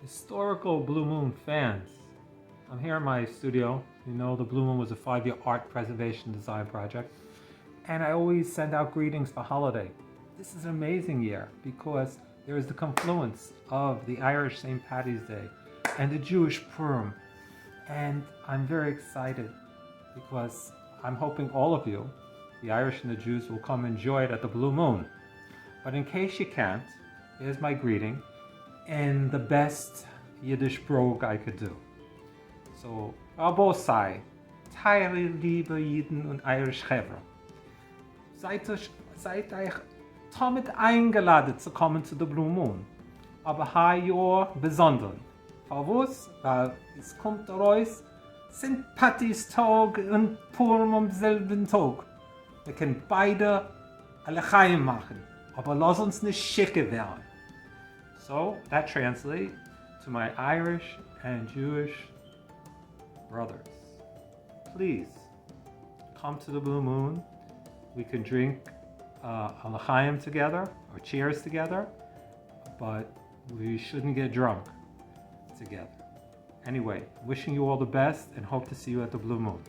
Historical Blue Moon fans, I'm here in my studio. You know, the Blue Moon was a 5-year art preservation design project, and I always send out greetings for holiday. This is an amazing year because there is the confluence of the Irish St. Paddy's Day and the Jewish Purim, and I'm very excited because I'm hoping all of you, the Irish and the Jews, will come enjoy it at the Blue Moon. But in case you can't, here's my greeting in the best Yiddish brogue I could do. So, Rabosai, teure liebe Jiden und Irish Chevra, seid euch damit eingeladen zu kommen zu der Blue Moon. Aber Jahr besonders. Verwus, weil es kommt raus, sind Pattys Tag und Purim am selben Tag. Wir können beide alle Chaim machen, aber lass uns nicht schicke werden. So that translates to my Irish and Jewish brothers. Please come to the Blue Moon. We can drink a l'chaim together or cheers together, but we shouldn't get drunk together. Anyway, wishing you all the best and hope to see you at the Blue Moon.